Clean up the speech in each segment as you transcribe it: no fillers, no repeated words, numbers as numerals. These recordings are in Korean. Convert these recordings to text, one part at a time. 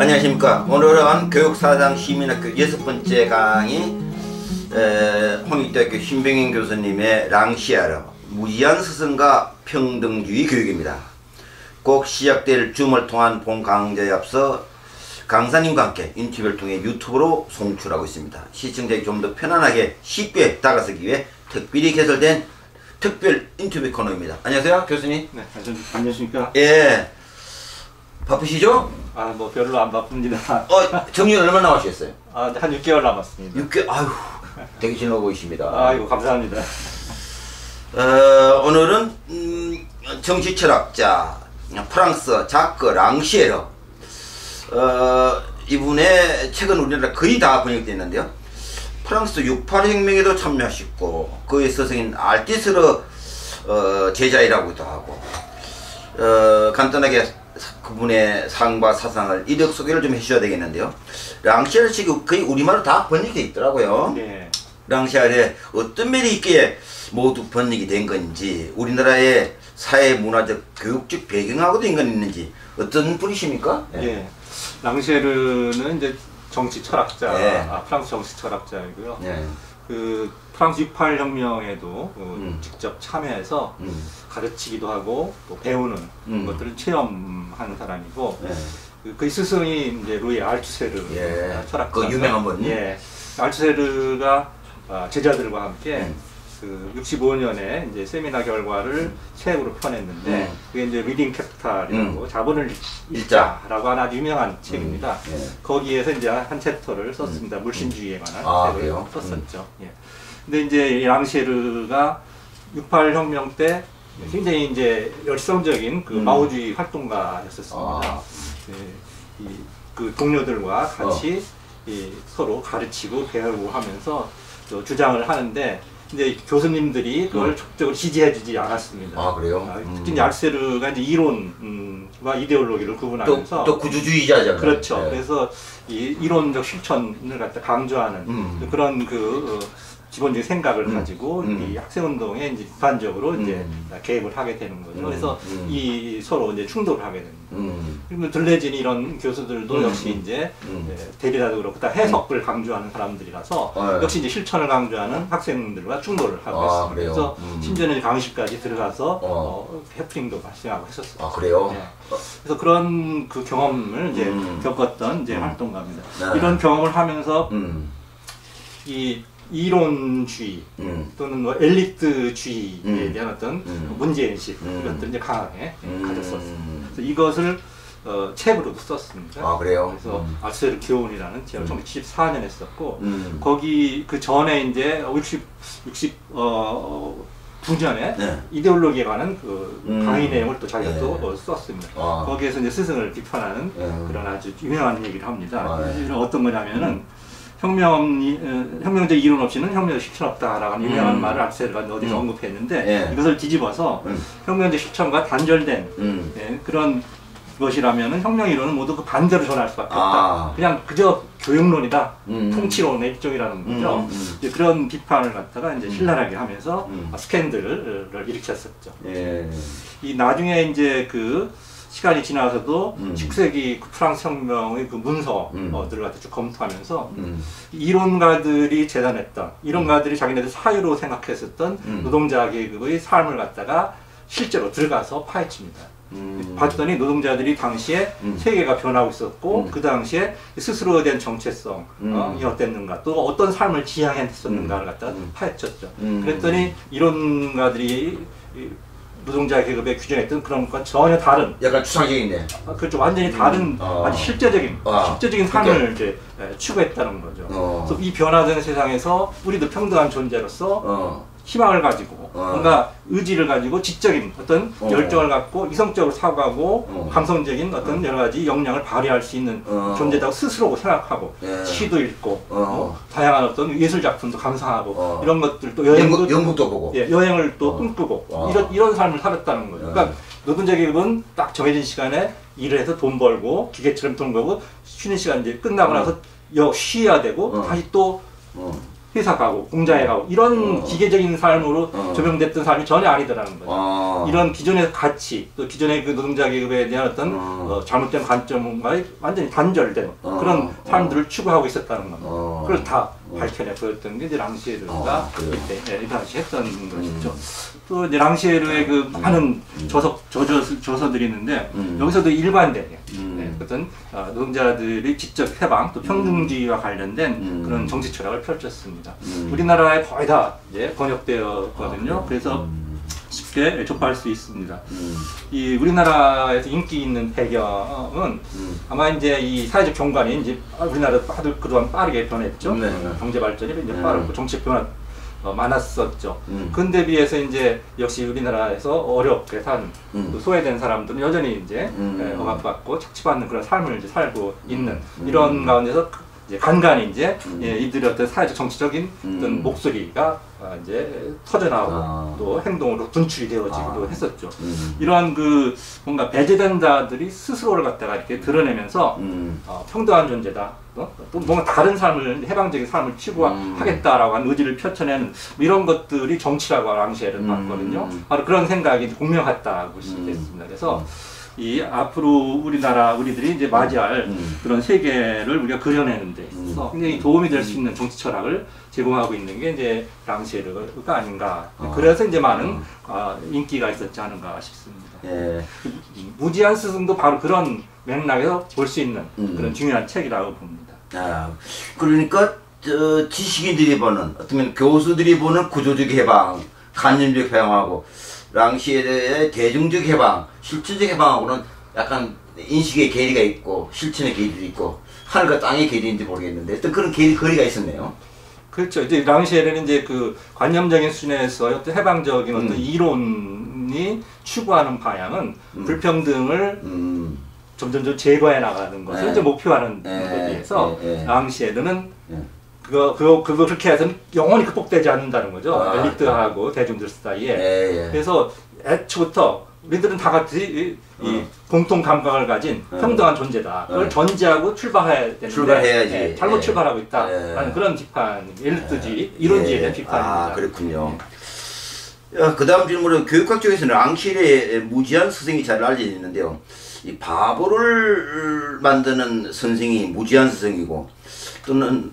안녕하십니까. 오늘은 교육사장 시민학교 6번째 강의 홍익대학교 신병인 교수님의 랑시아르 무지한 스승과 평등주의 교육입니다. 꼭 시작될 줌을 통한 본 강좌에 앞서 강사님과 함께 인터뷰를 통해 유튜브로 송출하고 있습니다. 시청자에게 좀 더 편안하게 쉽게 다가서기 위해 특별히 개설된 특별 인터뷰 코너입니다. 안녕하세요, 교수님. 네, 안녕하십니까. 예. 바쁘시죠? 아, 뭐 별로 안 바쁩니다. 정년 얼마 남았겠어요? 한 6개월 남았습니다. 6개월, 아유, 되게 지나고 계십니다. 아이고, 감사합니다. 오늘은 정치철학자 프랑스 자크 랑시에르 이분의 책은 우리나라 거의 다 번역됐는데요. 프랑스 68혁명에도 참여하셨고 그의 스승인 알티스르 제자이라고도 하고 간단하게 그분의 삶과 사상을 이력 소개를 좀 해주셔야 되겠는데요. 랑시아르 책이 거의 우리말로 다 번역되어 있더라고요. 네. 랑시아르에 어떤 면이 있기에 모두 번역이 된 건지, 우리나라의 사회 문화적 교육적 배경하고도 연관이 있는지 어떤 분이십니까? 네. 네. 랑시에르는 이제 정치 철학자, 네. 프랑스 정치 철학자이고요. 네. 그 프랑스 68혁명에도 직접 참여해서 가르치기도 하고 또 배우는 것들을 체험하는 사람이고, 네. 그의 스승이 이제 루이 알투세르 철학자. 그 유명한 분. 예. 알투세르가 제자들과 함께 그 65년에 이제 세미나 결과를 책으로 펴냈는데 그게 이제 리딩 캐피탈이라고 자본을 읽자라고 하는 아주 유명한 책입니다. 거기에서 이제 한 챕터를 썼습니다. 물신주의에 관한 책을 썼었죠. 예. 근데 이제 이 랑시에르가 68혁명 때 굉장히 이제 열성적인 그 마오주의 활동가였었습니다. 그 동료들과 같이 서로 가르치고 배우고 하면서 또 주장을 하는데 이제 교수님들이 그걸 적극적으로 지지해주지 않았습니다. 아, 그래요? 특히 이제 알투세르가 이제 이론과 이데올로기를 구분하면서 또 구주주의자잖아요. 그렇죠. 네. 그래서 이 이론적 실천을 갖다 강조하는 그런 그 기본적인 생각을 가지고 이 학생운동에 이제 비판적으로 이제 개입을 하게 되는 거죠. 그래서 이 서로 이제 충돌을 하게 됩니다. 그리고 들레진 이런 교수들도 역시 이제 데리다도 그렇고 다 해석을 강조하는 사람들이라서 역시 이제 실천을 강조하는 학생들과 충돌을 하고 있습니다. 그래요? 그래서 심지어는 강의실까지 들어가서 해프닝도 발생하고 했었어요. 아, 그래요? 네. 그래서 그런 그 경험을 이제 겪었던 이제 활동가입니다. 이런 경험을 하면서 이 이론주의 또는 뭐 엘리트주의에 대한 어떤 문제인식 이것들 이제 강하게 가졌었습니다. 그래서 이것을 책으로도 썼습니다. 아, 그래요? 그래서 알투세르 교훈이라는 책을 1974년에 썼고 거기 그 전에 이제 69년에 이데올로기에 관한 그 강의 내용을 또 자기가 또 썼습니다. 거기에서 이제 스승을 비판하는 그런 아주 유명한 얘기를 합니다. 어떤 거냐면은 혁명적 이론 없이는 혁명적 실천 없다라는 유명한 말을 알투세르가 어디서 언급했는데 이것을 뒤집어서 혁명적 실천과 단절된 그런 것이라면은 혁명 이론은 모두 그 반대로 전할 수밖에 없다. 그냥 그저 교육론이다. 통치론의 일종이라는 거죠. 이제 그런 비판을 갖다가 이제 신랄하게 하면서 스캔들을 일으켰었죠. 이 나중에 이제 그 시간이 지나서도 19세기 프랑스 혁명의 그 문서들을 갖다 쭉 검토하면서 이론가들이 재단했던, 이론가들이 자기네들 사유로 생각했었던 노동자 계급의 삶을 갖다가 실제로 들어가서 파헤칩니다. 봤더니 노동자들이 당시에 세계가 변하고 있었고 그 당시에 스스로 된 정체성이 어땠는가, 또 어떤 삶을 지향했었는가를 갖다가 파헤쳤죠. 그랬더니 이론가들이 노동자 계급에 규정했던 그런 것과 전혀 다른, 약간 추상적이네. 그렇죠. 완전히 다른 아주 실제적인 삶을 이제 추구했다는 거죠. 그래서 이 변화되는 세상에서 우리도 평등한 존재로서 희망을 가지고 뭔가 의지를 가지고 지적인 어떤 열정을 갖고 이성적으로 사고하고 감성적인 어떤 여러 가지 역량을 발휘할 수 있는 존재다고 스스로 생각하고 시도 읽고 다양한 어떤 예술 작품도 감상하고 이런 것들도 연극도 보고 여행을 또 꿈꾸고 이런 삶을 살았다는 거죠. 그러니까 노동자 계급은 딱 정해진 시간에 일을 해서 돈 벌고 기계처럼 돈 벌고 쉬는 시간 이제 끝나고 나서 쉬어야 되고 다시 또 회사 가고 공장에 가고 이런 기계적인 삶으로 조명됐던 삶이 전혀 아니더라는 거죠. 이런 기존의 가치, 또 기존의 그 노동자 계급에 대한 어떤 잘못된 관점과 완전히 단절된 그런 삶들을 추구하고 있었다는 겁니다. 그걸 다 밝혀내 보였던 게 이제 랑시에르가 이 당시 했던 것이죠. 또 이제 랑시에르의 그 많은 저서들이 있는데 여기서도 일관되게 어떤 노동자들이 지적 해방 또 평등주의와 관련된 그런 정치 철학을 펼쳤습니다. 우리나라에 거의 다 이제 번역되었거든요. 그래서 쉽게 접할 수 있습니다. 이 우리나라에서 인기 있는 배경은 아마 이제 이 사회적 경관이 이제 우리나라도 그동안 빠르게 변했죠. 경제 발전이 이제 빠르고 정책 변화 많았었죠. 근데 비해서 이제 역시 우리나라에서 어렵게 산 소외된 사람들은 여전히 이제 억압받고 착취받는 그런 삶을 이제 살고 있는 이런 가운데서 이제 간간히 이제 이들의 어떤 사회적 정치적인 어떤 목소리가 이제 터져나오고 또 행동으로 분출이 되어지기도 했었죠. 이러한 그 뭔가 배제된 자들이 스스로를 갖다가 이렇게 드러내면서 평등한 존재다. 또 뭔가 다른 삶을 해방적인 삶을 추구하겠다라고 하는 의지를 펼쳐내는 이런 것들이 정치라고 랑시에르는 봤거든요. 바로 그런 생각이 공명했다고 볼 수 있겠습니다. 그래서 이 앞으로 우리들이 이제 맞이할 그런 세계를 우리가 그려내는 데 있어서 굉장히 도움이 될 수 있는 정치 철학을 제공하고 있는 게 이제 랑시에르가 아닌가. 그래서 이제 많은 인기가 있었지 않은가 싶습니다. 무지한 스승도 바로 그런 맥락에서 볼 수 있는 그런 중요한 책이라고 봅니다. 그러니까 지식인들이 보는 어쩌면 교수들이 보는 구조적 해방, 간접적 해방하고 랑시에르의 대중적 해방, 실천적 해방하고는 약간 인식의 괴리가 있고 실천의 괴리도 있고 하늘과 땅의 괴리인지 모르겠는데 어떤 그런 거리가 있었네요. 그렇죠. 이제 랑시에르는 이제 그 관념적인 수준에서 어떤 해방적인 어떤 이론이 추구하는 방향은 불평등을 점점 제거해 나가는 것을 이제 목표하는 것에 대해서 랑시에르는 그거 그렇게 해서는 영원히 극복되지 않는다는 거죠. 엘리트하고 대중들 사이에. 그래서 애초부터 우리들은 다 같이 이 공통 감각을 가진 평등한 존재다. 그걸 전제하고 출발해야 되는데 출발해야지. 잘못 출발하고 있다라는 그런 비판, 엘리트주의, 이론주의에 대한 비판입니다. 그렇군요. 그 다음 질문은 교육학 쪽에서는 랑시에르의 무지한 스승이 잘 알려져 있는데요. 이 바보를 만드는 선생이 무지한 스승이고 또는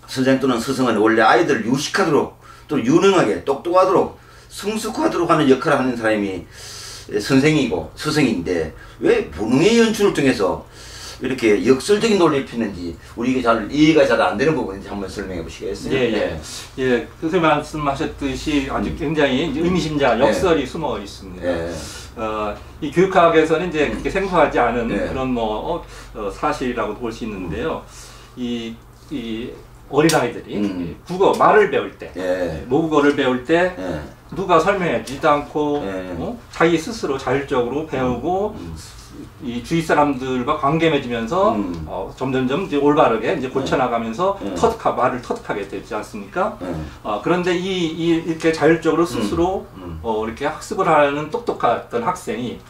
선생 또는 스승은 원래 아이들을 유식하도록 또 유능하게 똑똑하도록 성숙하도록 하는 역할을 하는 사람이 선생이고 스승인데 왜 무능의 연출을 통해서 이렇게 역설적인 논리를 피는지 우리가 이해가 잘 안 되는 부분인지 한번 설명해 보시겠어요? 선생님 말씀하셨듯이 아주 굉장히 의미심장 역설이 숨어 있습니다. 이 교육학에서는 이제 그렇게 생소하지 않은 그런 사실이라고 볼 수 있는데요. 이 어린아이들이 말을 배울 때, 모국어를 배울 때 누가 설명해 주지도 않고 자기 스스로 자율적으로 배우고 이 주위 사람들과 관계 맺으면서 점점점 이제 올바르게 이제 고쳐나가면서 말을 터득하게 되지 않습니까? 그런데 이렇게 자율적으로 스스로 이렇게 학습을 하는 똑똑한 학생이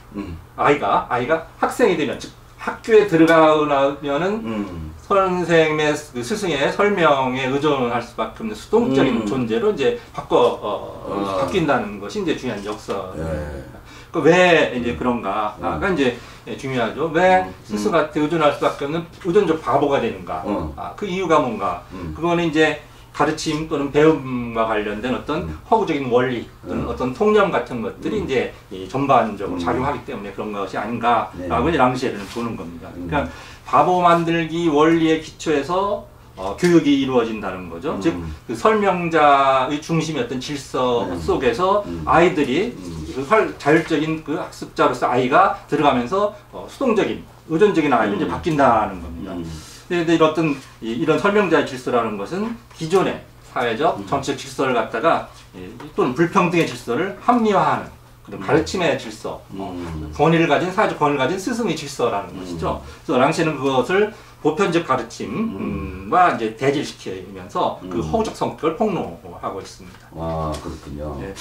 아이가 학생이 되면 즉 학교에 들어가면은 선생님의 그 스승의 설명에 의존할 수밖에 없는 수동적인 존재로 이제 바뀐다는 것이 이제 중요한 역설입니다. 왜 이제 그런가가 이제 중요하죠. 왜 스승한테 의존할 수밖에 없는 의존적 바보가 되는가? 그 이유가 뭔가? 그거는 이제 가르침 또는 배움과 관련된 어떤 허구적인 원리 또는 어떤 통념 같은 것들이 이제 전반적으로 작용하기 때문에 그런 것이 아닌가라고 이제 랑시에르는 보는 겁니다. 그러니까 바보 만들기 원리의 기초에서 교육이 이루어진다는 거죠. 즉 그 설명자의 중심이었던 질서 속에서 아이들이 자율적인 그 학습자로서 아이가 들어가면서 수동적인 의존적인 아이로 이제 바뀐다는 겁니다. 근데 이런 설명자의 질서라는 것은 기존의 사회적 정치적 질서를 갖다가 또는 불평등의 질서를 합리화하는 그런 가르침의 질서, 권위를 가진 사회적 권위를 가진 스승의 질서라는 것이죠. 그래서 랑시는 그것을 보편적 가르침과 이제 대질시키면서 그 허구적 성격을 폭로하고 있습니다. 와, 그렇군요. 네.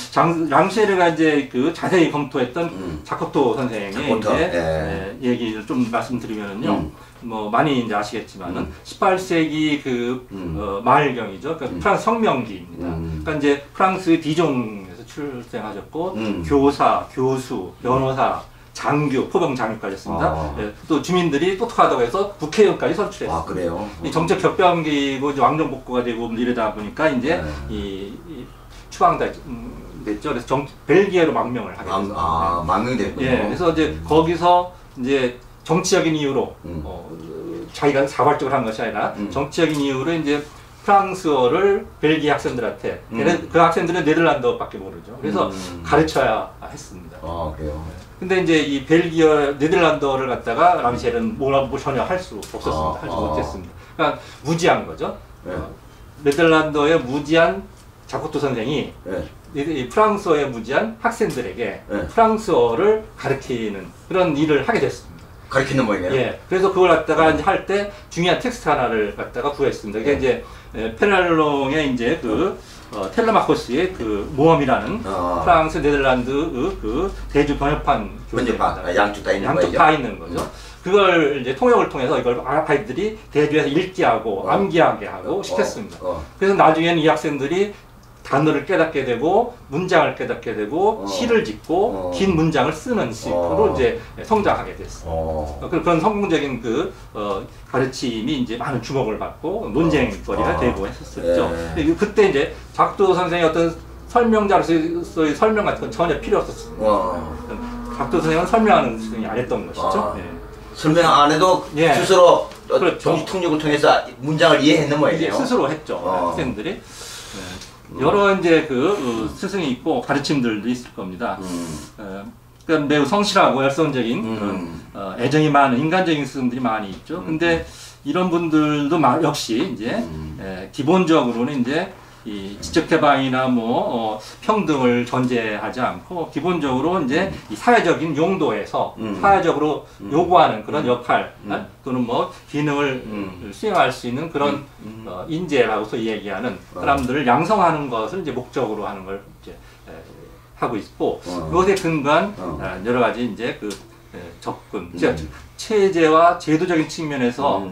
랑시에르가 이제 그 자세히 검토했던 자코토 선생의 이제 얘기를 좀 말씀드리면요. 뭐 많이 이제 아시겠지만은 18세기 그 말경이죠. 그러니까 프랑스 혁명기입니다. 그러니까 이제 프랑스 디종에서 출생하셨고 교사, 교수, 변호사, 장교, 포병 장교까지 했습니다. 네, 또 주민들이 똑똑하다고 해서 국회의원까지 선출했어요. 아, 그래요? 이 정책 격변기고 왕정 복구가 되고 이러다 보니까 이제 이 추방됐죠. 그래서 벨기에로 망명을 하게 됐습니다. 아, 망명이 됐군요. 예, 그래서 이제 거기서 이제 정치적인 이유로 자기가 자발적으로 한 것이 아니라 정치적인 이유로 이제 프랑스어를 벨기에 학생들한테 그 학생들은 네덜란드어밖에 모르죠. 그래서 가르쳐야 했습니다. 아, 그래요? 근데 이제 이 벨기어 네덜란드어를 갖다가 랑시엘은 뭐 전혀 할 수 없었습니다. 하지 못했습니다. 그러니까 무지한 거죠. 네. 네덜란드어에 무지한 자코토 선생이 네. 이 프랑스어에 무지한 학생들에게 네. 프랑스어를 가르치는 그런 일을 하게 됐습니다. 가르치는 모양이에요? 예. 그래서 그걸 갖다가 할 때 중요한 텍스트 하나를 갖다가 구했습니다. 이게 이제 페랄롱의 이제 그 텔레마코스의 그 모험이라는 프랑스 네덜란드 그 대주 번역판 번역판 양쪽 다 있는 양쪽 거죠? 다 있는 거죠. 그걸 이제 통역을 통해서 이걸 아이들이 대주에서 읽게 하고 암기하게 하고 시켰습니다. 그래서 나중에는 이 학생들이 단어를 깨닫게 되고 문장을 깨닫게 되고 시를 짓고 긴 문장을 쓰는 식으로 이제 성장하게 됐어요. 그런 성공적인 그 가르침이 이제 많은 주목을 받고 논쟁거리가 되고 했었죠. 그때 이제 작두 선생의 어떤 설명자로서의 설명 같은 건 전혀 필요 없었습니다. 작두 선생은 설명하는 선생이 안 했던 것이죠. 설명 안 해도 스스로 그렇죠. 정식 통역을 통해서 문장을 이해했는 모양이에요. 스스로 했죠. 학생들이. 여러 이제 스승이 있고 가르침들도 있을 겁니다. 그러니까 매우 성실하고 열성적인 그런 애정이 많은 인간적인 스승들이 많이 있죠. 근데 이런 분들도 역시 이제 기본적으로는 이제 이 지적개방이나 뭐 평등을 전제하지 않고 기본적으로 이제 이 사회적인 용도에서 사회적으로 요구하는 그런 역할 또는 뭐 기능을 수행할 수 있는 그런 인재라고서 얘기하는 사람들을 양성하는 것을 이제 목적으로 하는 걸 이제 하고 있고 그것에 근거한 여러 가지 이제 그 접근, 체제와 제도적인 측면에서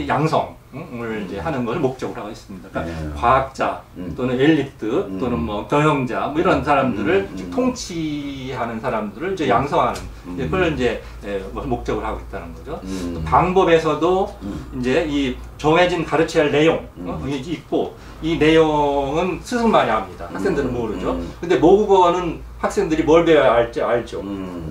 양성을 이제 하는 것을 목적으로 하고 있습니다. 그러니까 과학자 또는 엘리트 또는 뭐 경영자 뭐 이런 사람들을 통치하는 사람들을 이제 양성하는 그걸 이제 목적으로 하고 있다는 거죠. 방법에서도 이제 이 정해진 가르쳐야 할 내용이 있고 이 내용은 스승만이 합니다. 학생들은 모르죠. 근데 모국어는 학생들이 뭘 배워야 할지 알죠.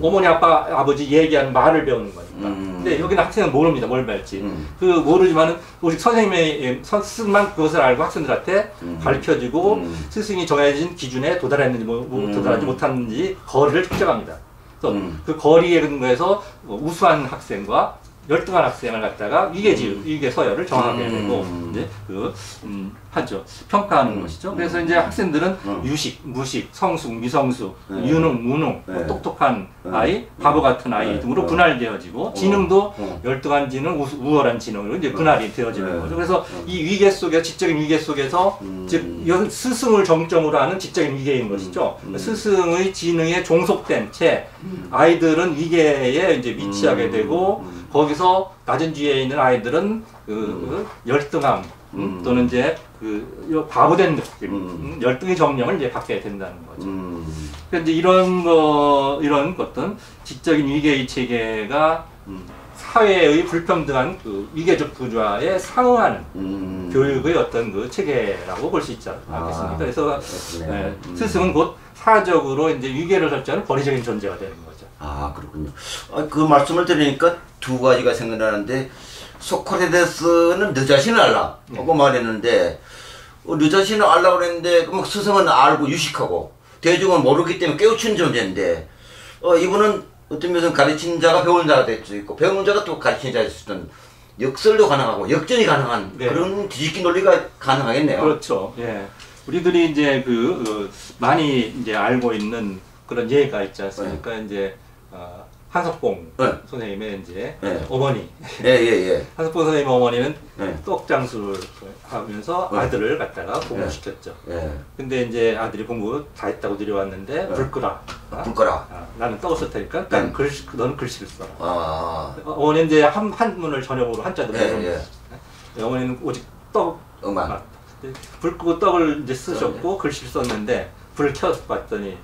어머니, 아빠, 아버지 얘기하는 말을 배우는 거니까. 근데 여기는 학생은 모릅니다. 뭘 배울지. 그 모르지만은 우리 선생님의 스승만 그것을 알고 학생들한테 가르쳐주고 스승이 정해진 기준에 도달했는지 도달하지 못했는지 거리를 측정합니다. 그래서 그 거리에 근거해서 우수한 학생과 열등한 학생을 갖다가 위계 서열을 정하게 되고 이제 하죠. 평가하는 것이죠. 그래서 이제 학생들은 유식, 무식, 성숙, 미성숙, 유능, 무능, 똑똑한 아이, 바보 같은 아이 등으로 분할되어지고 지능도 열등한 지능, 우월한 지능으로 이제 분할이 되어지는 거죠. 그래서 이 위계 속에 지적인 위계 속에서 즉 스승을 정점으로 하는 지적인 위계인 것이죠. 스승의 지능에 종속된 채 아이들은 위계에 이제 위치하게 되고 거기서 낮은 지위에 있는 아이들은 열등함 또는 이제 바보된 느낌, 열등의 정령을 이제 갖게 된다는 거죠. 그러니까 이제 이런 어떤 지적인 위계의 체계가 사회의 불평등한 위계적 구조화에 상응하는 교육의 어떤 체계라고 볼 수 있지 않겠습니까? 그래서 스승은 곧 사적으로 이제 위계를 설정하는 권위적인 존재가 되는 거죠. 아, 그렇군요. 그 말씀을 들으니까 두 가지가 생각나는데 소크라테스는 너 자신을 알라 하고 말했는데 너 자신을 알라고 그랬는데 뭐 스승은 알고 유식하고 대중은 모르기 때문에 깨우친 존재인데 이분은 어떤 면에서는 가르친 자가 배운 자가 될 수 있고 배운 자가 또 가르친 자가 될 수 있는 역설도 가능하고 역전이 가능한 그런 뒤집기 논리가 가능하겠네요. 그렇죠. 예. 우리들이 이제 많이 이제 알고 있는 그런 예가 있지 않습니까? 이제 한석봉 선생님의 이제 어머니. 한석봉 선생님 어머니는 떡장수를 하면서 아들을 갖다가 공부시켰죠. 근데 이제 아들이 공부 다 했다고 들여왔는데 불 끄라. 불 끄라. 나는 떡을 쓸 테니까 너는 글씨를 써라. 어머니는 이제 한문을 전형으로 한자도 모르는 어머니는 오직 떡만. 불 끄고 떡을 이제 쓰셨고 글씨를 썼는데 불을 켜서 봤더니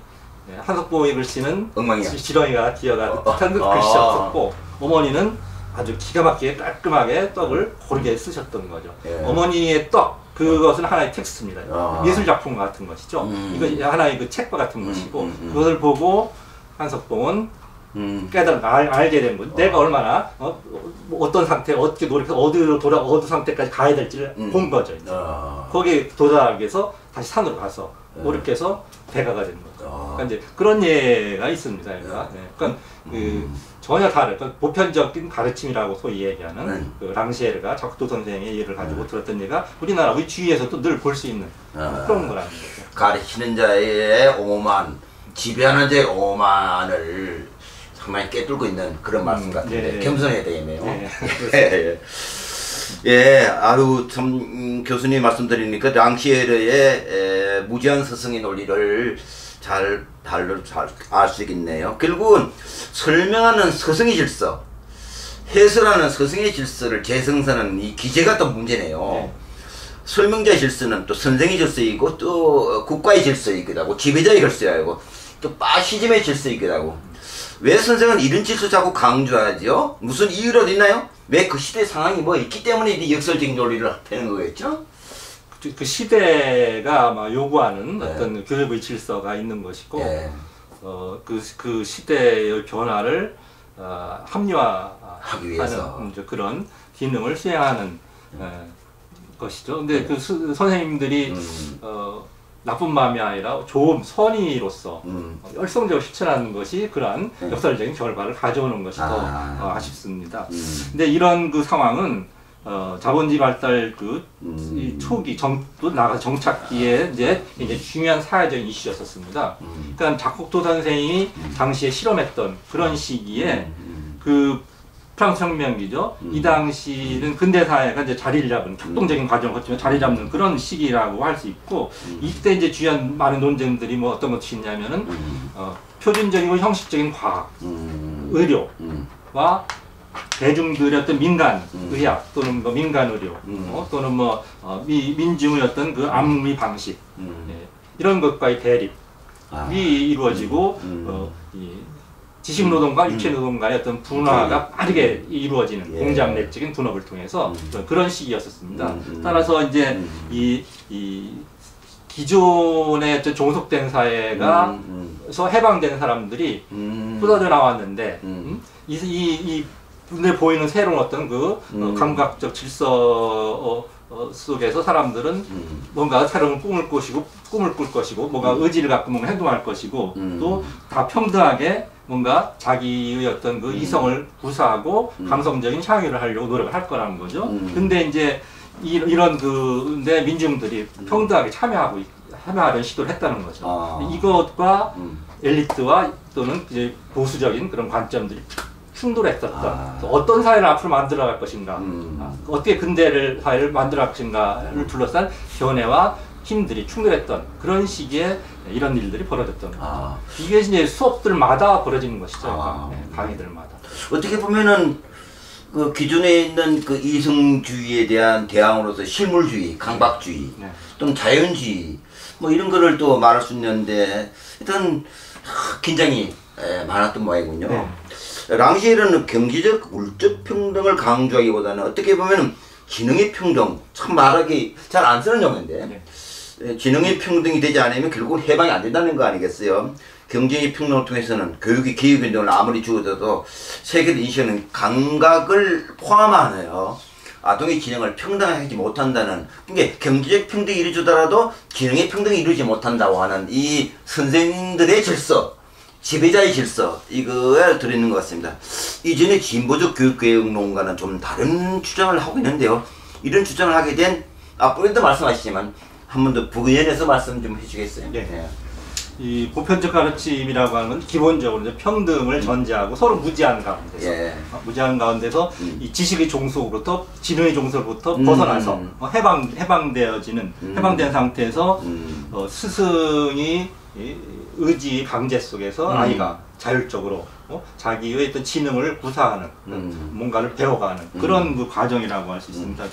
한석봉의 글씨는 지렁이가 기어가 듯한 글씨였었고 어머니는 아주 기가 막히게 깔끔하게 떡을 고르게 쓰셨던 거죠. 어머니의 떡 그것은 하나의 텍스트입니다. 미술 작품 같은 것이죠. 이거 하나의 그 책과 같은 것이고 그것을 보고 한석봉은 알게 된 거죠. 내가 얼마나 어떤 상태, 어떻게 노력해서 어느 상태까지 가야 될지를 본 거죠. 이제. 거기에 도달하기 위해서 다시 산으로 가서 노력해서 대가가 된 거죠. 그러니까 이제 그런 예가 있습니다. 그러니까 전혀 다른 보편적인 가르침이라고 소위 얘기하는 그 랑시에르가 작도 선생의 예를 가지고 들었던 예가 우리나라 우리 주위에서도 늘 볼 수 있는 그런 거라는 거죠. 가르치는 자의 오만, 지배하는 자의 오만을 상당히 깨뚫고 있는 그런 말씀 같은데 겸손해야 되겠네요. 아유 참 교수님 말씀드리니까 랑시에르의 무제한 스승의 논리를 잘 알 수 있겠네요. 결국은 설명하는 스승의 질서, 해설하는 스승의 질서를 재생산하는 이 기제가 또 문제네요. 설명자의 질서는 또 선생의 질서이고 또 국가의 질서이기도 하고 지배자의 질서이고 또 파시즘의 질서이기도 하고 왜 선생은 이런 질서 자꾸 강조하죠? 무슨 이유라도 있나요? 왜 그 시대 상황이 뭐 있기 때문에 이 역설적인 논리를 하는 거겠죠? 그 시대가 아마 요구하는 어떤 교육의 질서가 있는 것이고 그 시대의 변화를 합리화하기 위해서 그런 기능을 수행하는 것이죠. 근데 그 선생님들이 나쁜 마음이 아니라 좋은 선의로서 열성적으로 실천하는 것이 그러한 역설적인 결과를 가져오는 것이 더 아쉽습니다. 근데 이런 그 상황은 자본주의 발달 이 초기 또 나가서 정착기에 이제 중요한 사회적인 이슈였었습니다. 그러니까 작곡도 선생이 당시에 실험했던 그런 시기에 그 프랑스 혁명기죠. 이 당시는 근대 사회가 이제 자리를 잡은 격동적인 과정을 거치며 자리 잡는 그런 시기라고 할 수 있고 이때 이제 주요한 많은 논쟁들이 뭐 어떤 것이 있냐면은 표준적이고 형식적인 과학, 의료와 대중들의 어떤 민간 의학 또는 뭐 민간 의료 또는 뭐 민중의 어떤 그 암의 방식 이런 것과의 대립이 이루어지고 지식노동과 육체노동과의 어떤 분화가 빠르게 이루어지는 공장 내적인 분업을 통해서 그런 시기였었습니다. 따라서 이제 이 기존의 종속된 사회가서 해방된 사람들이 쏟아져 나왔는데 이 눈에 보이는 새로운 어떤 그 감각적 질서 속에서 사람들은 뭔가 새로운 꿈을 꿀 것이고 뭔가 의지를 갖고 뭔가 행동할 것이고 또 다 평등하게 뭔가 자기의 어떤 그 이성을 구사하고 감성적인 향유를 하려고 노력을 할 거라는 거죠. 근데 이제 이런 근데 민중들이 평등하게 참여하려는 시도를 했다는 거죠. 이것과 엘리트와 또는 이제 보수적인 그런 관점들이 충돌했었던 어떤 사회를 앞으로 만들어갈 것인가, 어떻게 근대 사회를 만들어갈 것인가를 둘러싼 견해와 힘들이 충돌했던 그런 시기에 이런 일들이 벌어졌던 거죠. 이게 이제 수업들마다 벌어지는 것이죠. 강의들마다. 어떻게 보면은 그 기존에 있는 그 이성주의에 대한 대항으로서 실물주의, 강박주의, 또는 자연주의 뭐 이런 거를 또 말할 수 있는데 일단 긴장이 많았던 모양이군요. 랑시에르는 경제적, 물적 평등을 강조하기보다는 어떻게 보면 지능의 평등, 참 말하기 잘 안 쓰는 용어인데 지능의 평등이 되지 않으면 결국 해방이 안 된다는 거 아니겠어요? 경제의 평등을 통해서는 교육의 기회균등을 아무리 주어져도 세계를 인식하는 감각을 포함하네요. 아동의 지능을 평등하지 못한다는, 그러니까 경제적 평등이 이루어지더라도 지능의 평등이 이루어지지 못한다고 하는 이 선생님들의 질서, 지배자의 질서, 이거에 들어있는 것 같습니다. 이전에 진보적 교육개혁론과는 좀 다른 주장을 하고 있는데요. 이런 주장을 하게 된, 앞으로도 말씀하시지만 한 번 더 부연해서 말씀 좀 해주겠어요? 이 보편적 가르침이라고 하는 건 기본적으로 이제 평등을 전제하고 서로 무지한 가운데서 무지한 가운데서 이 지식의 종속으로부터 지능의 종속으로부터 벗어나서 해방되어지는 해방된 상태에서 스승이 의지 강제 속에서 아이가 자율적으로 자기의 어떤 지능을 구사하는 뭔가를 배워가는 그런 그 과정이라고 할 수 있습니다.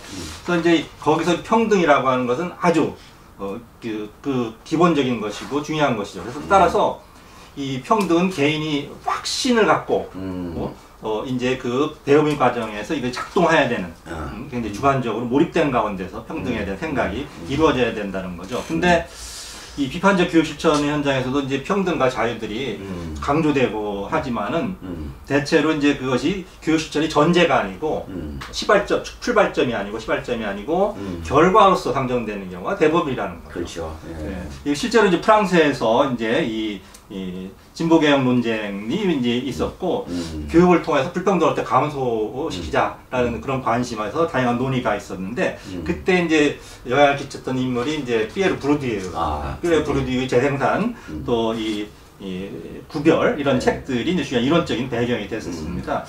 그래서 이제 거기서 평등이라고 하는 것은 아주 그 기본적인 것이고 중요한 것이죠. 그래서 따라서 이 평등은 개인이 확신을 갖고 이제 그 배움의 과정에서 이걸 작동해야 되는 굉장히 주관적으로 몰입된 가운데서 평등에 대한 생각이 이루어져야 된다는 거죠. 근데 이 비판적 교육 실천 현장에서도 이제 평등과 자유들이 강조되고 하지만은 대체로 이제 그것이 교육 실천이 전제가 아니고 시발점, 출발점이 아니고 시발점이 아니고 결과로서 상정되는 경우가 대부분이라는 거죠. 그렇죠. 예. 실제로 이제 프랑스에서 이제 이 진보개혁 논쟁이 이제 있었고 교육을 통해서 불평등을 어떻게 감소시키자라는 그런 관심에서 다양한 논의가 있었는데 그때 이제 영향을 끼쳤던 인물이 이제 피에르 부르디유, 피에르 부르디유의 재생산 또 이 구별 이런 책들이 이제 중요한 이론적인 배경이 됐었습니다.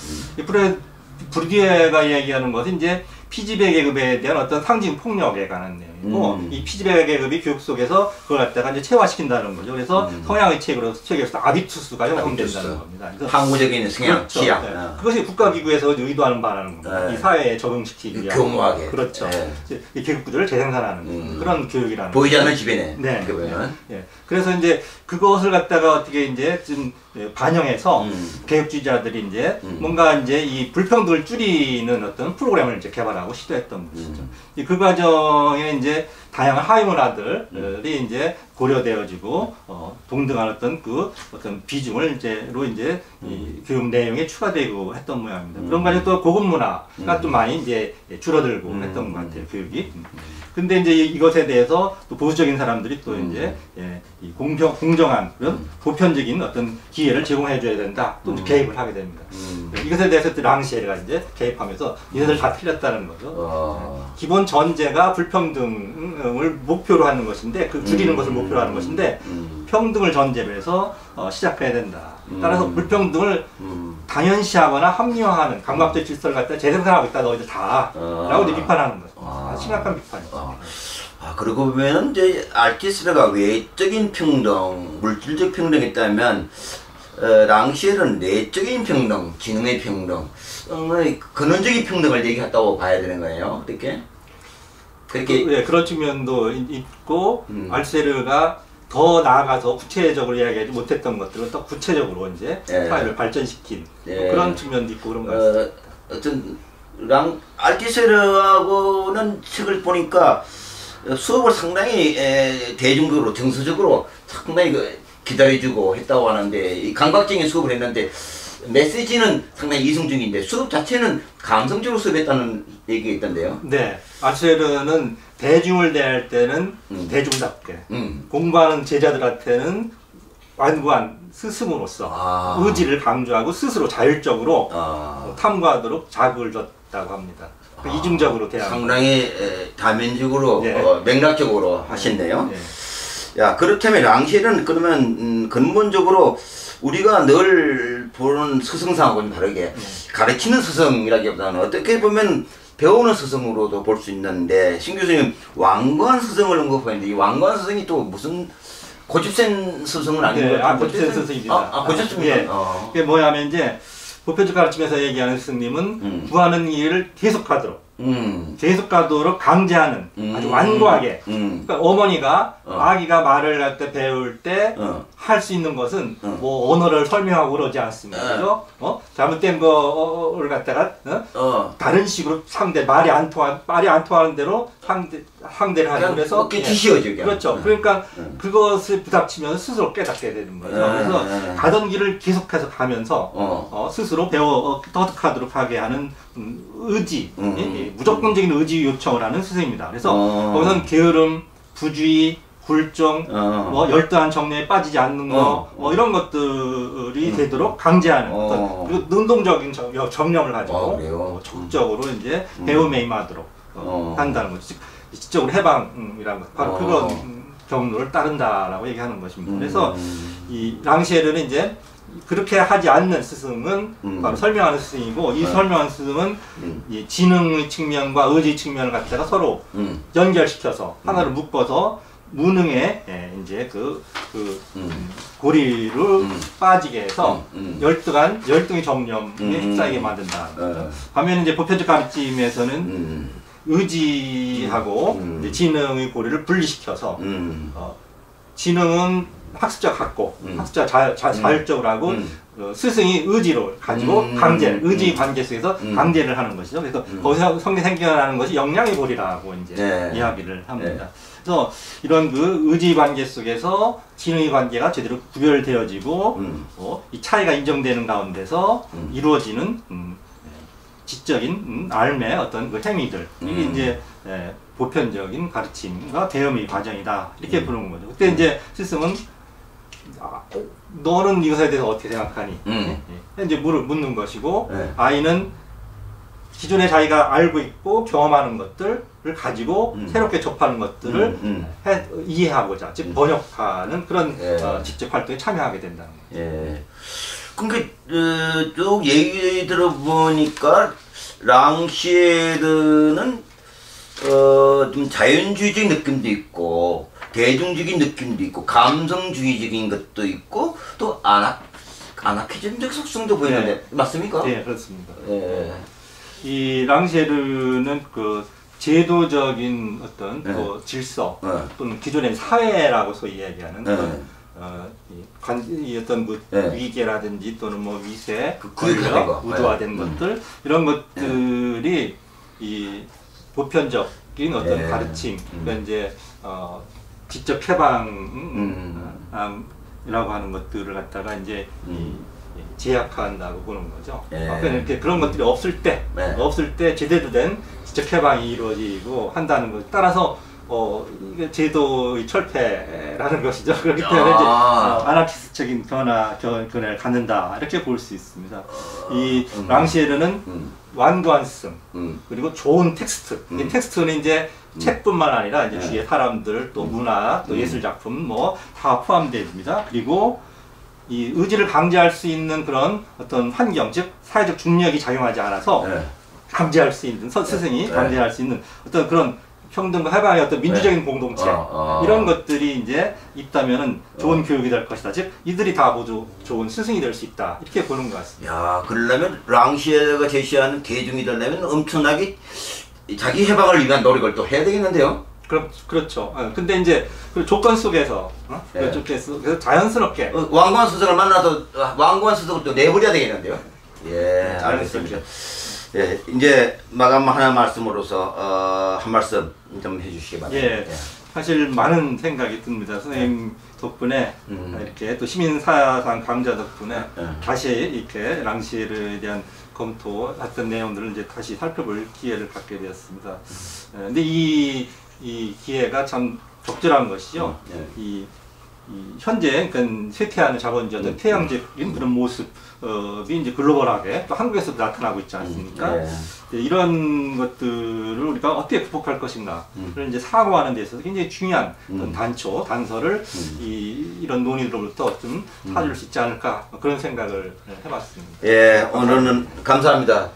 부르디유가 얘기하는 것은 이제 피지배 계급에 대한 어떤 상징 폭력에 관한 내용이고 이 피지배 계급이 교육 속에서 그걸 갖다가 이제 체화시킨다는 거죠. 그래서 성향의 책에서 아비투스가 형성된다는 겁니다. 항구적인 성향, 그렇죠. 취향. 네. 그것이 국가기구에서 의도하는 바라는 겁니다. 이 사회에 적용시키기 위한. 교묘하게. 그렇죠. 이 계급구조를 재생산하는 그런 교육이라는 보이지 않는 지배네. 네. 네. 그래서 이제 그것을 갖다가 어떻게 이제 좀 반영해서 개혁주의자들이 이제 뭔가 이제 이 불평등을 줄이는 어떤 프로그램을 이제 개발하고 시도했던 것이죠. 그 과정에 이제 다양한 하위 문화들이 이제 고려되어지고 동등한 어떤 비중을 이제 이 교육 내용에 추가되고 했던 모양입니다. 그런 과정 또 고급 문화가 또 많이 이제 줄어들고 했던 것 같아요, 교육이. 근데 이제 이것에 대해서 또 보수적인 사람들이 또 이제 이 공정한 그런 보편적인 어떤 기회를 제공해줘야 된다. 또 개입을 하게 됩니다. 이것에 대해서 또 랑시에르가 이제 개입하면서 이것을 다 틀렸다는 거죠. 기본 전제가 불평등을 목표로 하는 것인데 그 줄이는 것을 목표로 하는 것인데 평등을 전제로 해서 시작해야 된다. 따라서 불평등을 당연시하거나 합리화하는 감각적 질서를 갖다 재생산하고 있다 너희들 다 라고 이제 비판하는 거죠. 심각한 비판이죠. 그러고 보면 이제 알티스르가 외적인 평등, 물질적 평등이 있다면 랑시엘은 내적인 평등, 지능의 평등, 근원적인 평등을 얘기했다고 봐야 되는 거예요. 어떻게? 네, 그런 측면도 있고 알세르가 더 나아가서 구체적으로 이야기하지 못했던 것들은 더 구체적으로 이제 사회를 발전시킨 그런 측면도 있고 그런 것 같습니다. 어떤 알티세르하고는 책을 보니까 수업을 상당히 대중적으로 정서적으로 상당히 기다려주고 했다고 하는데 이 감각적인 수업을 했는데 메시지는 상당히 이성적인데 수업 자체는 감성적으로 수업했다는 얘기가 있던데요. 네, 알티세르는 대중을 대할 때는 대중답게 공부하는 제자들한테는 완고한 스승으로서 의지를 강조하고 스스로 자율적으로 탐구하도록 자극을 줬다고 합니다. 이중적으로 대하는 상당히 다면적으로 맥락적으로 하셨네요. 야, 그렇다면 랑시엘은 그러면 근본적으로 우리가 늘 보는 스승상하고는 다르게 가르치는 스승이라기보다는 어떻게 보면 배우는 스승으로도 볼 수 있는데 신 교수님 왕관 스승을 언급하는데 이 왕관 스승이 또 무슨 고집센 스승은 아닌 것 같아요. 고집센 스승입니다. 고집습니까? 그게 뭐냐면 이제 보편적 가르침에서 얘기하는 스승님은 구하는 일을 계속하도록 계속하도록 강제하는 아주 완고하게 그러니까 어머니가 아기가 말을 할 때 배울 때 할 수 있는 것은 뭐 언어를 설명하고 그러지 않습니다. 그죠? 잘못된 거를 갖다가 다른 식으로 말이 안 통하는 대로 상대를 하는 그래서 지시어죠. 그렇죠. 그러니까 그것을 부닥치면 스스로 깨닫게 되는 거죠. 그래서 가던 길을 계속해서 가면서 스스로 터득하도록 하게 하는 의지, 무조건적인 의지 요청을 하는 스승입니다. 그래서 거기서는 게으름, 부주의, 굴종, 뭐 열등한 정리에 빠지지 않는 거, 이런 것들이 되도록 강제하는 그리고 능동적인 정념을 가지고 적극적으로 이제 배움에 임하도록 한다는 거죠. 지적으로 해방이라는 것, 바로 그런 경로를 따른다라고 얘기하는 것입니다. 그래서 이 랑시에르는 이제 그렇게 하지 않는 스승은 바로 설명하는 스승이고, 이 설명하는 스승은 이 지능의 측면과 의지 측면을 갖다가 서로 연결시켜서 하나를 묶어서 무능의 이제 고리를 빠지게 해서 열등의 정념에 휩싸이게 만든다. 반면에 이제 보편적 가르침에서는 의지하고 이제 지능의 고리를 분리시켜서 지능은 학습자가 갖고 학습자가 자율적으로 하고 스승이 의지를 가지고 의지 관계 속에서 강제를 하는 것이죠. 그래서 거기서 생겨나는 것이 역량의 고리라고 이제 이야기를 합니다. 그래서 이런 의지 관계 속에서 지능의 관계가 제대로 구별되어지고 이 차이가 인정되는 가운데서 이루어지는 지적인 삶의 어떤 행위들, 이게 이제 보편적인 가르침과 배움의 과정이다, 이렇게 부르는 거죠. 그때 이제 스승은 너는 이것에 대해서 어떻게 생각하니? 이제 묻는 것이고, 아이는 기존에 자기가 알고 있고 경험하는 것들을 가지고 새롭게 접하는 것들을 이해하고자, 즉 번역하는 그런 직접 활동에 참여하게 된다는 거죠. 그러니까 쭉 얘기 들어보니까 랑시에르는 좀 자연주의적인 느낌도 있고 대중적인 느낌도 있고 감성주의적인 것도 있고 또 아나키즘적 속성도 보이는데 맞습니까? 네, 그렇습니다. 이 랑시에르는 제도적인 어떤 질서 또는 기존의 사회라고 소위 이야기하는 이 어떤 위계라든지 또는 위세, 우주화된 것들, 이런 것들이 이 보편적인 어떤 가르침, 그러니까 이제 지적 해방이라고 하는 것들을 갖다가 이제 제약한다고 보는 거죠. 그러니까 이렇게 그런 것들이 없을 때 제대로 된 지적 해방이 이루어지고 한다는 것. 따라서 이게 제도의 철폐라는 것이죠. 그렇기 때문에 이제 아나키스트적인 견해를 갖는다, 이렇게 볼 수 있습니다. 이 랑시에르는 완고한 스승, 그리고 좋은 텍스트. 이 텍스트는 이제 책뿐만 아니라 이제 주위의 사람들, 또 문화, 또 예술 작품 다 포함되어 있습니다. 그리고 이 의지를 강제할 수 있는 그런 어떤 환경, 즉 사회적 중력이 작용하지 않아서 강제할 수 있는, 스승이 강제할 수 있는 어떤 그런 평등과 해방의 어떤 민주적인 공동체, 이런 것들이 이제 있다면은 좋은 교육이 될 것이다. 즉 이들이 다 모두 좋은 스승이 될 수 있다, 이렇게 보는 것 같습니다. 야, 그러려면 랑시에르가 제시하는 대중이 되려면 엄청나게 자기 해방을 위한 노력을 또 해야 되겠는데요? 그렇죠. 근데 이제 그 조건 속에서 그래서 자연스럽게 완고한 스승을 만나서 완고한 스승을 또 내버려야 되겠는데요? 알겠습니다. 이제 마감 하나 말씀으로서 한 말씀 좀 해주시기 바랍니다. 사실 많은 생각이 듭니다. 선생님 덕분에 이렇게 또 시민사상 강좌 덕분에 다시 이렇게 랑시에르에 대한 검토했던 내용들을 이제 다시 살펴볼 기회를 갖게 되었습니다. 근데 이 기회가 참 적절한 것이죠. 이 현재 쇠퇴하는 자본주의, 태양적인 그런 모습이 이제 글로벌하게 또 한국에서도 나타나고 있지 않습니까? 이런 것들을 우리가 어떻게 극복할 것인가, 그런 이제 사고하는 데 있어서 굉장히 중요한 단서를 이런 논의로부터 좀 찾을 수 있지 않을까, 그런 생각을 해봤습니다. 오늘은 감사합니다.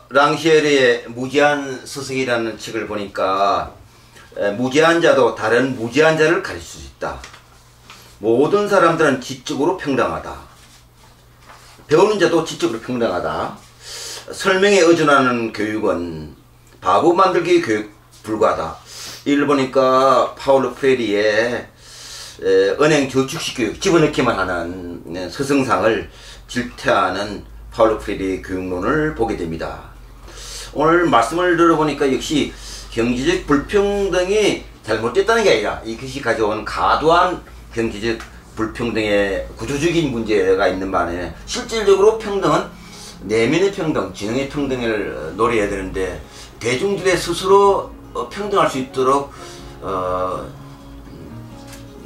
랑시에르의 무지한 스승이라는 책을 보니까 무지한 자도 다른 무지한 자를 가르칠 수 있다. 모든 사람들은 지적으로 평등하다. 배우는 자도 지적으로 평등하다. 설명에 의존하는 교육은 바보 만들기 교육 불과하다. 이를 보니까 파울로 프레리의 은행 저축식 교육, 집어넣기만 하는 스승상을 질타하는 파울로 프레리의 교육론을 보게 됩니다. 오늘 말씀을 들어보니까 역시 경제적 불평등이 잘못됐다는 게 아니라 이것이 가져온 과도한 경제적 불평등의 구조적인 문제가 있는 반면에 실질적으로 평등은 내면의 평등, 지능의 평등을 노려야 되는데 대중들의 스스로 평등할 수 있도록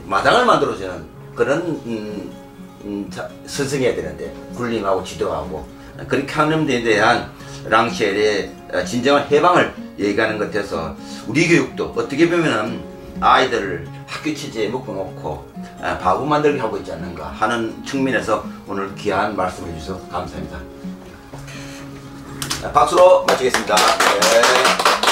마당을 만들어주는 그런 스승해야 되는데 군림하고 지도하고 그렇게 하는 데 대한 랑시에르의 진정한 해방을 얘기하는 것 같아서 우리 교육도 어떻게 보면은 아이들을 학교 취지에 묶어놓고 바보 만들게 하고 있지 않는가 하는 측면에서 오늘 귀한 말씀해 주셔서 감사합니다. 박수로 마치겠습니다. 네.